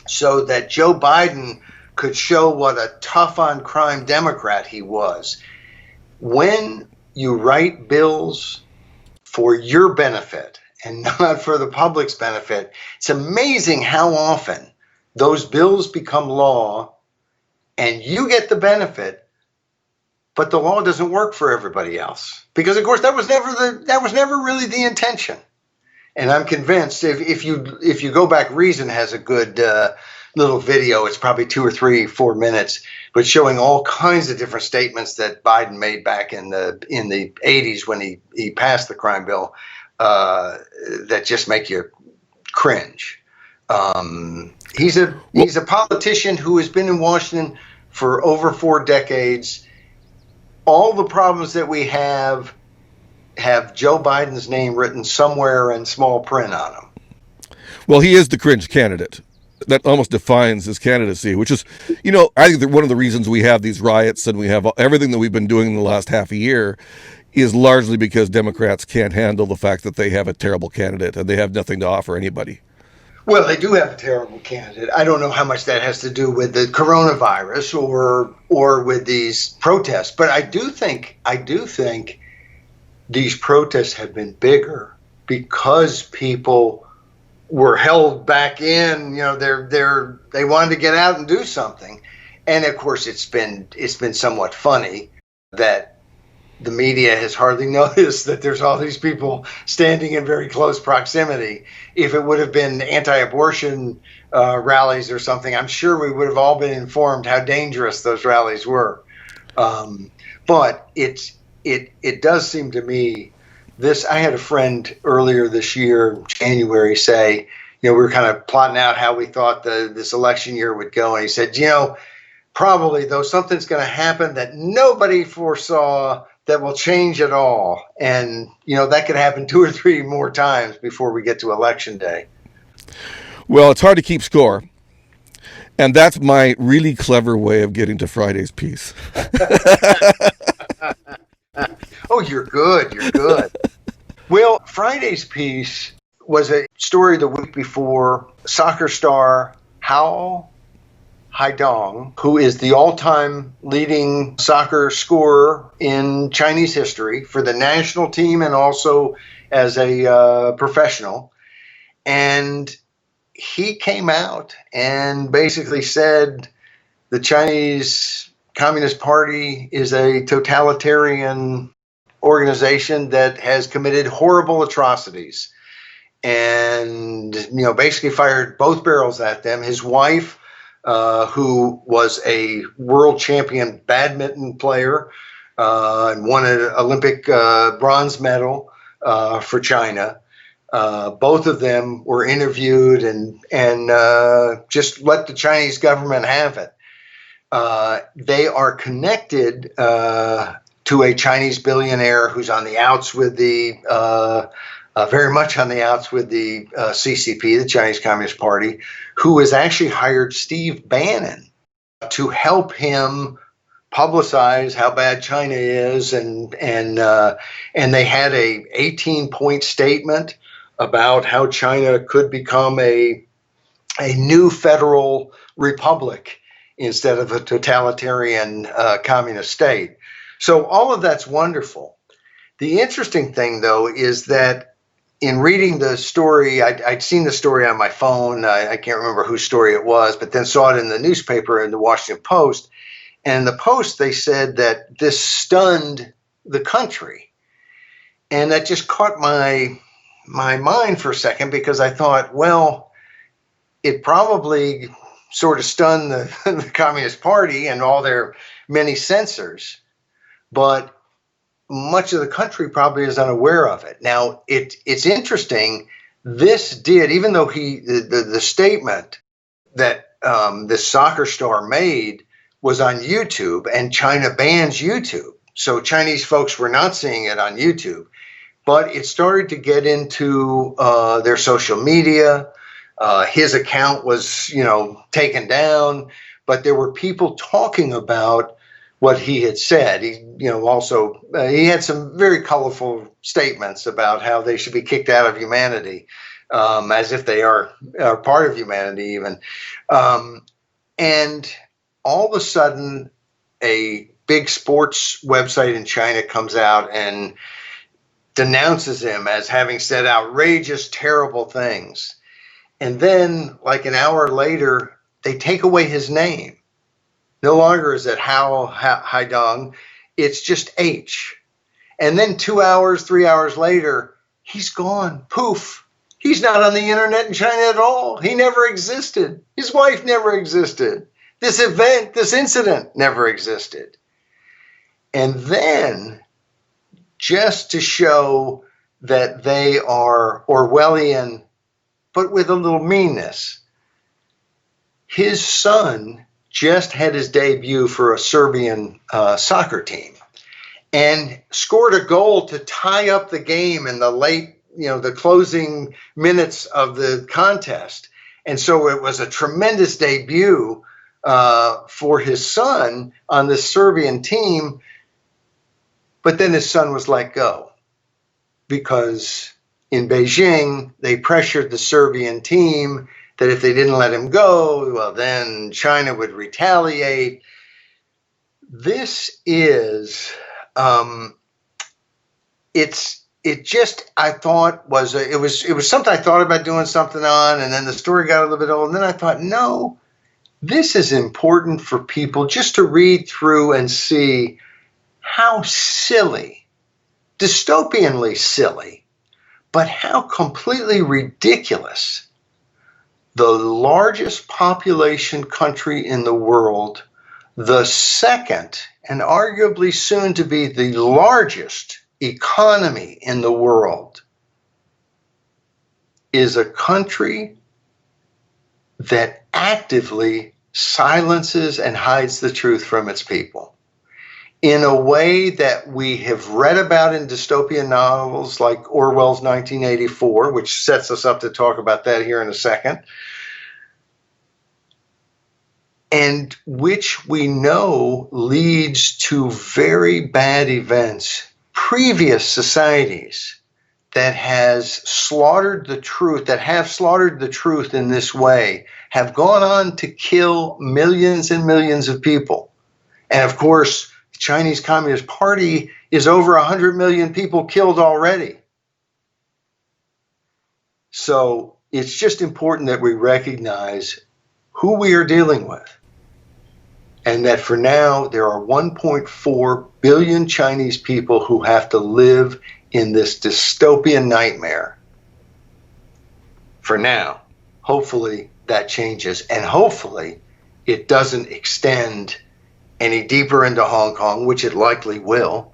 so that Joe Biden could show what a tough on crime Democrat he was. When you write bills for your benefit and not for the public's benefit, it's amazing how often those bills become law and you get the benefit, but the law doesn't work for everybody else. Because of course that was never really the intention. And I'm convinced if you go back, Reason has a good little video. It's probably 2 or 3, 4 minutes, but showing all kinds of different statements that Biden made back in the 80s when he passed the crime bill that just make you cringe. He's a politician who has been in Washington for over 4 decades. All the problems that we have Joe Biden's name written somewhere in small print on them. Well, he is the cringe candidate. That almost defines his candidacy, which is, I think that one of the reasons we have these riots and we have everything that we've been doing in the last half a year is largely because Democrats can't handle the fact that they have a terrible candidate and they have nothing to offer anybody. Well, they do have a terrible candidate. I don't know how much that has to do with the coronavirus or with these protests, but I do think these protests have been bigger because people were held back in. They wanted to get out and do something, and of course it's been somewhat funny that the media has hardly noticed that there's all these people standing in very close proximity. If it would have been anti-abortion rallies or something, I'm sure we would have all been informed how dangerous those rallies were. But it does seem to me I had a friend earlier this year, January, say, we were kind of plotting out how we thought this election year would go. And he said, probably though something's going to happen that nobody foresaw that will change it all. And, that could happen 2 or 3 more times before we get to election day. Well, it's hard to keep score. And that's my really clever way of getting to Friday's piece. Oh, you're good. You're good. Well, Friday's piece was a story the week before. Soccer star Hao Haidong, who is the all-time leading soccer scorer in Chinese history for the national team and also as a professional. And he came out and basically said the Chinese Communist Party is a totalitarian organization that has committed horrible atrocities and, basically fired both barrels at them. His wife, who was a world champion badminton player and won an Olympic bronze medal for China. Both of them were interviewed and just let the Chinese government have it. They are connected to a Chinese billionaire who's on the outs with very much on the outs with the CCP, the Chinese Communist Party, who has actually hired Steve Bannon to help him publicize how bad China is, and they had a 18-point statement about how China could become a new federal republic instead of a totalitarian communist state. So all of that's wonderful. The interesting thing, though, is that in reading the story, I'd seen the story on my phone. I can't remember whose story it was, but then saw it in the newspaper in the Washington Post. And in the Post, they said that this stunned the country. And that just caught my mind for a second, because I thought, well, it probably sort of stunned the Communist Party and all their many censors, but much of the country probably is unaware of it. Now, it's interesting. This did, even though the statement that this soccer star made was on YouTube, and China bans YouTube. So Chinese folks were not seeing it on YouTube, but it started to get into their social media. His account was, taken down, but there were people talking about what he had said. He, also he had some very colorful statements about how they should be kicked out of humanity, as if they are part of humanity even. And all of a sudden, a big sports website in China comes out and denounces him as having said outrageous, terrible things. And then, like an hour later, they take away his name. No longer is it Hao Haidong, it's just H. And then 2 hours, 3 hours later, he's gone. Poof. He's not on the internet in China at all. He never existed. His wife never existed. This event, this incident never existed. And then, just to show that they are Orwellian, but with a little meanness, his son just had his debut for a Serbian soccer team and scored a goal to tie up the game in the late, the closing minutes of the contest. And so it was a tremendous debut for his son on this Serbian team. But then his son was let go because in Beijing, they pressured the Serbian team that if they didn't let him go, well, then China would retaliate. This is, I thought it was something I thought about doing something on, and then the story got a little bit old, and then I thought, no, this is important for people just to read through and see how silly, dystopianly silly, but how completely ridiculous the largest population country in the world, the second and arguably soon to be the largest economy in the world, is a country that actively silences and hides the truth from its people in a way that we have read about in dystopian novels like Orwell's 1984, which sets us up to talk about that here in a second, and which we know leads to very bad events. Previous societies that have slaughtered the truth in this way have gone on to kill millions and millions of people. And of course, the Chinese Communist Party is over 100 million people killed already. So it's just important that we recognize who we are dealing with. and that for now there are 1.4 billion Chinese people who have to live in this dystopian nightmare. For now, hopefully that changes, and hopefully it doesn't extend any deeper into Hong Kong, which it likely will,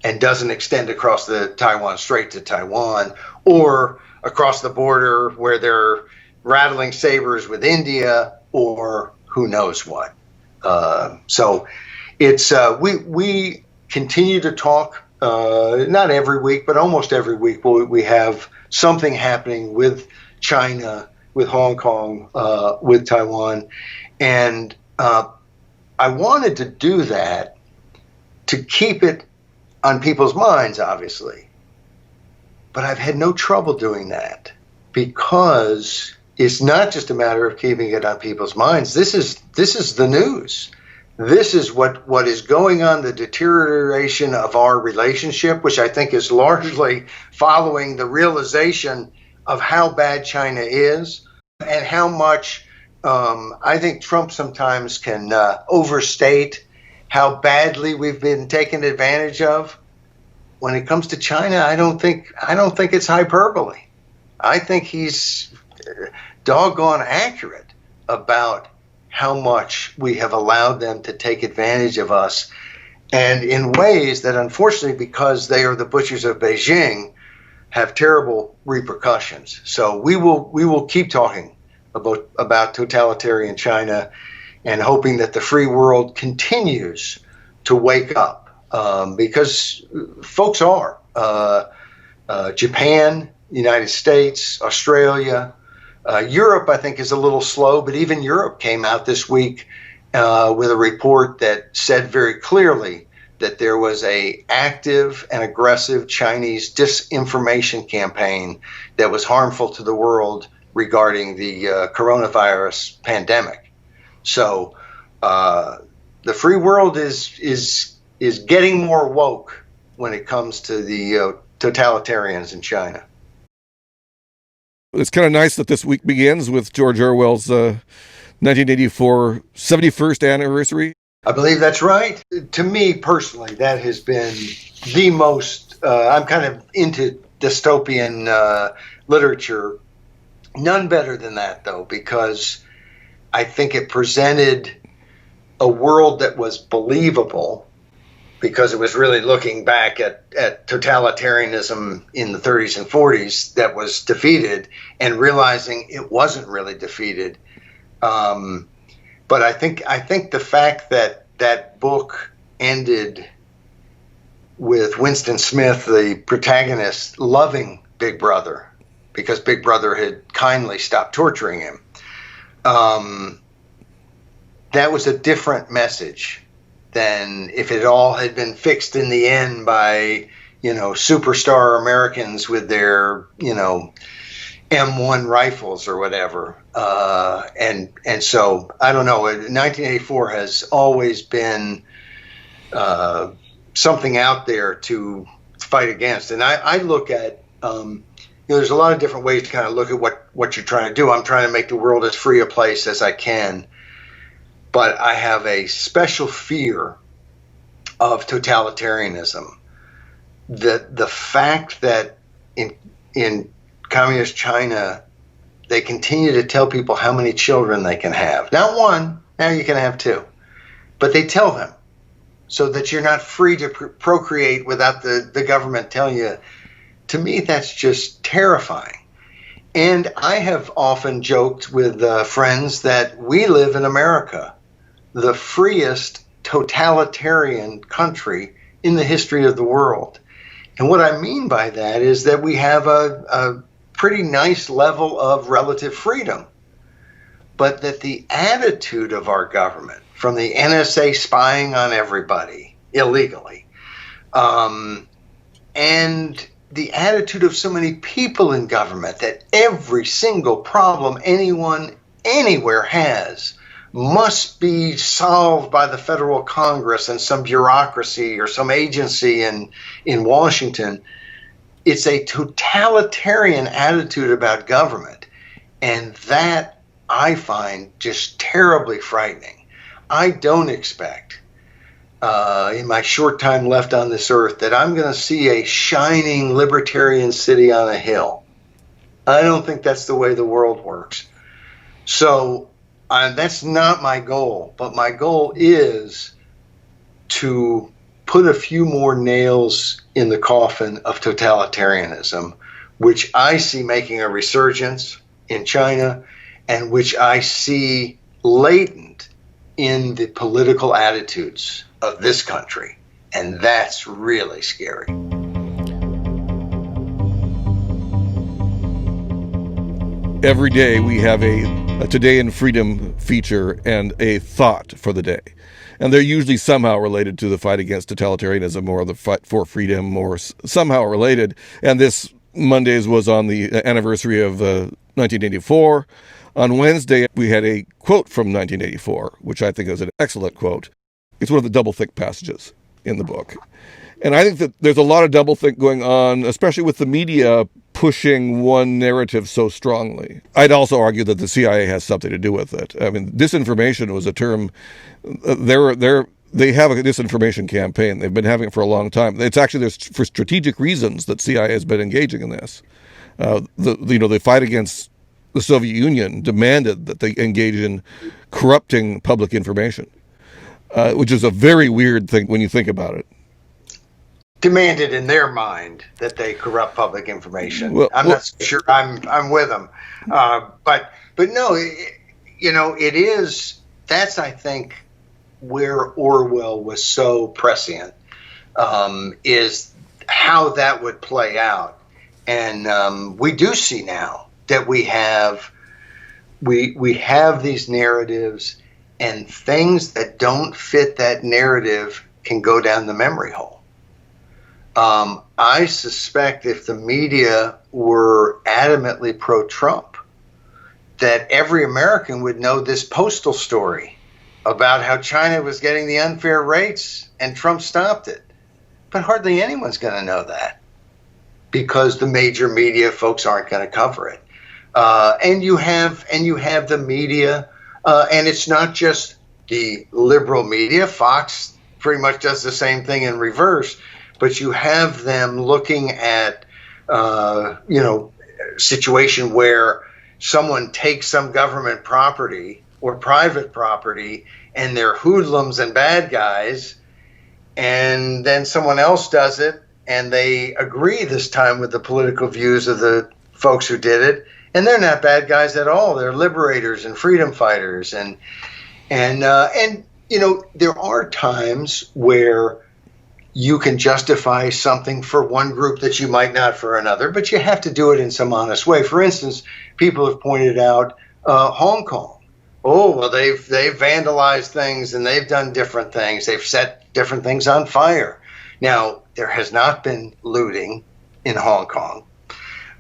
and doesn't extend across the Taiwan Strait to Taiwan, or across the border where they're rattling sabers with India, or who knows what. So it's we continue to talk, not every week, but almost every week. We have something happening with China, with Hong Kong, with Taiwan, and I wanted to do that to keep it on people's minds, obviously. But I've had no trouble doing that because it's not just a matter of keeping it on people's minds. This is the news. This is what is going on, the deterioration of our relationship, which I think is largely following the realization of how bad China is and how much I think Trump sometimes can overstate how badly we've been taken advantage of. When it comes to China, I don't think it's hyperbole. I think he's doggone accurate about how much we have allowed them to take advantage of us, and in ways that, unfortunately, because they are the butchers of Beijing, have terrible repercussions. So we will keep talking about totalitarian China and hoping that the free world continues to wake up, because folks are. Japan, United States, Australia, Europe, I think, is a little slow, but even Europe came out this week with a report that said very clearly that there was a active and aggressive Chinese disinformation campaign that was harmful to the world regarding the coronavirus pandemic. So the free world is getting more woke when it comes to the totalitarians in China. It's kind of nice that this week begins with George Orwell's 1984 71st anniversary. I believe that's right. To me personally, that has been the most, I'm kind of into dystopian literature. None better than that, though, because I think it presented a world that was believable, because it was really looking back at totalitarianism in the 30s and 40s that was defeated and realizing it wasn't really defeated. But I think the fact that that book ended with Winston Smith, the protagonist, loving Big Brother because Big Brother had kindly stopped torturing him, that was a different message than if it all had been fixed in the end by, superstar Americans with their, M1 rifles or whatever. And so, I don't know, 1984 has always been something out there to fight against. And I look at, there's a lot of different ways to kind of look at what you're trying to do. I'm trying to make the world as free a place as I can. But I have a special fear of totalitarianism. The fact that in communist China, they continue to tell people how many children they can have. Not one, now you can have two. But they tell them so that you're not free to procreate without the government telling you. To me, that's just terrifying. And I have often joked with friends that we live in America, the freest totalitarian country in the history of the world. And what I mean by that is that we have a pretty nice level of relative freedom, but that the attitude of our government, from the NSA spying on everybody illegally, and the attitude of so many people in government, that every single problem anyone anywhere has must be solved by the federal Congress and some bureaucracy or some agency in Washington. It's a totalitarian attitude about government, and that I find just terribly frightening. I don't expect, in my short time left on this earth, that I'm going to see a shining libertarian city on a hill. I don't think that's the way the world works. So that's not my goal, but my goal is to put a few more nails in the coffin of totalitarianism, which I see making a resurgence in China and which I see latent in the political attitudes of this country. And that's really scary. Every day we have a Today in Freedom feature and a thought for the day. And they're usually somehow related to the fight against totalitarianism or the fight for freedom or somehow related. And this Monday's was on the anniversary of 1984. On Wednesday, we had a quote from 1984, which I think is an excellent quote. It's one of the doublethink passages in the book. And I think that there's a lot of doublethink going on, especially with the media pushing one narrative so strongly. I'd also argue that the CIA has something to do with it. I mean, disinformation was a term. They have a disinformation campaign. They've been having it for a long time. It's actually there's for strategic reasons that CIA has been engaging in this. The fight against the Soviet Union demanded that they engage in corrupting public information, which is a very weird thing when you think about it. Demanded in their mind that they corrupt public information. I'm not sure I'm with them, but no, it is. That's, I think, where Orwell was so prescient, is how that would play out, and we do see now that we have these narratives, and things that don't fit that narrative can go down the memory hole. I suspect if the media were adamantly pro-Trump, that every American would know this postal story about how China was getting the unfair rates and Trump stopped it. But hardly anyone's going to know that because the major media folks aren't going to cover it. And you have the media, and it's not just the liberal media. Fox pretty much does the same thing in reverse. But you have them looking at, situation where someone takes some government property or private property and they're hoodlums and bad guys, and then someone else does it and they agree this time with the political views of the folks who did it, and they're not bad guys at all. They're liberators and freedom fighters, and there are times where you can justify something for one group that you might not for another, but you have to do it in some honest way. For instance, people have pointed out Hong Kong. Oh, well, they've vandalized things and they've done different things. They've set different things on fire. Now, there has not been looting in Hong Kong.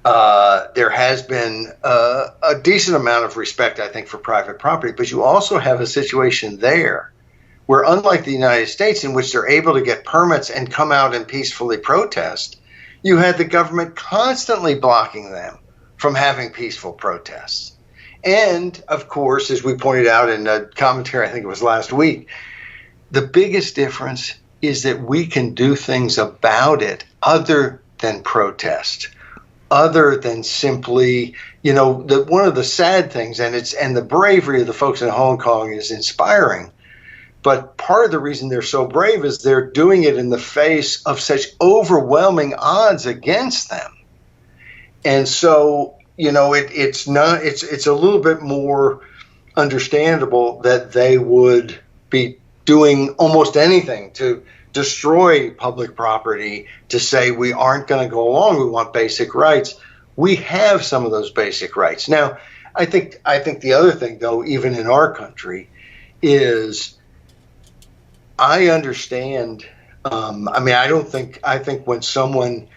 There has been a decent amount of respect, I think, for private property, but you also have a situation there where, unlike the United States, in which they're able to get permits and come out and peacefully protest, you had the government constantly blocking them from having peaceful protests. And, of course, as we pointed out in a commentary, I think it was last week, the biggest difference is that we can do things about it other than protest, other than simply, one of the sad things, and the bravery of the folks in Hong Kong is inspiring. But part of the reason they're so brave is they're doing it in the face of such overwhelming odds against them. And so, it's a little bit more understandable that they would be doing almost anything to destroy public property, to say we aren't going to go along, we want basic rights. We have some of those basic rights. Now, I think the other thing, though, even in our country, is I understand. I think when someone,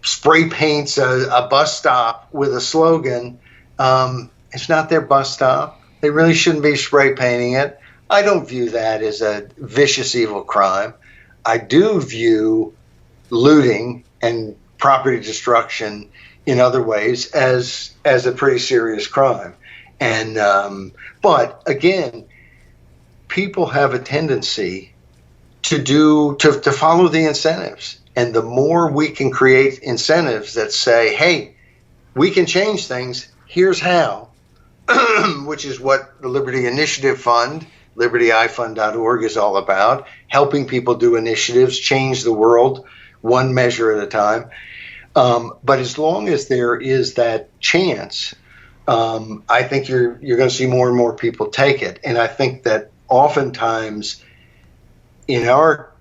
spray paints a bus stop with a slogan, it's not their bus stop. They really shouldn't be spray painting it. I don't view that as a vicious, evil crime. I do view looting and property destruction in other ways as a pretty serious crime. And but again, people have a tendency to follow the incentives. And the more we can create incentives that say, hey, we can change things, here's how, which is what the Liberty Initiative Fund, libertyifund.org, is all about, helping people do initiatives, change the world one measure at a time. But as long as there is that chance, I think you're going to see more and more people take it. And I think that oftentimes in our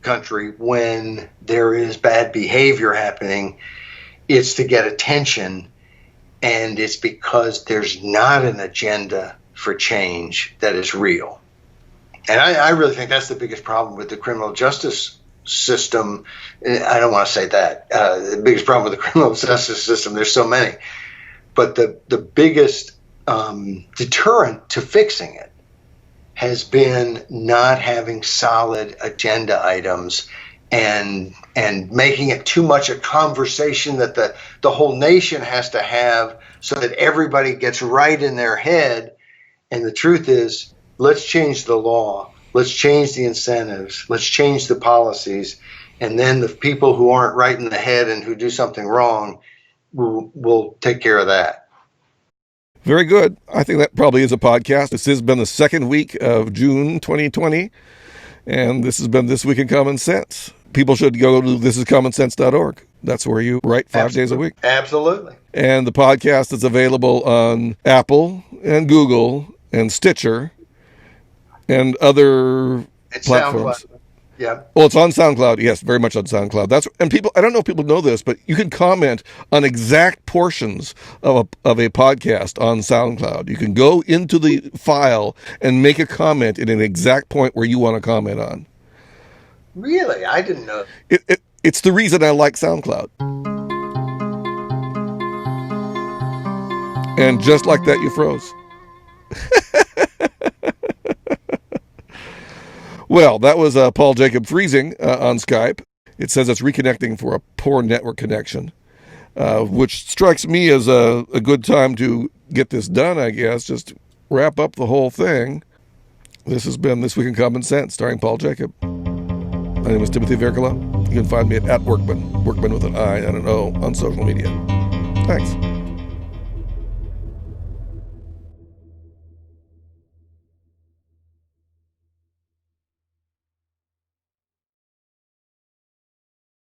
country, when there is bad behavior happening, it's to get attention, and it's because there's not an agenda for change that is real. And I really think that's the biggest problem with the criminal justice system. I don't want to say that. The biggest problem with the criminal justice system, there's so many, but the biggest deterrent to fixing it has been not having solid agenda items and making it too much a conversation that the whole nation has to have so that everybody gets right in their head. And the truth is, let's change the law, let's change the incentives, let's change the policies, and then the people who aren't right in the head and who do something wrong will take care of that. Very good. I think that probably is a podcast. This has been the second week of June 2020, and this has been This Week in Common Sense. People should go to thisiscommonsense.org. That's where you write 5 days a week. Absolutely. And the podcast is available on Apple and Google and Stitcher and other platforms. Yeah. Well, it's on SoundCloud. Yes, very much on SoundCloud. And people, I don't know if people know this, but you can comment on exact portions of a podcast on SoundCloud. You can go into the file and make a comment in an exact point where you want to comment on. Really? I didn't know. It's the reason I like SoundCloud. And just like that, you froze. Well, that was Paul Jacob freezing on Skype. It says it's reconnecting for a poor network connection, which strikes me as a good time to get this done, I guess. Just wrap up the whole thing. This has been This Week in Common Sense, starring Paul Jacob. My name is Timothy Verkala. You can find me at Workman with an I and an O on social media. Thanks.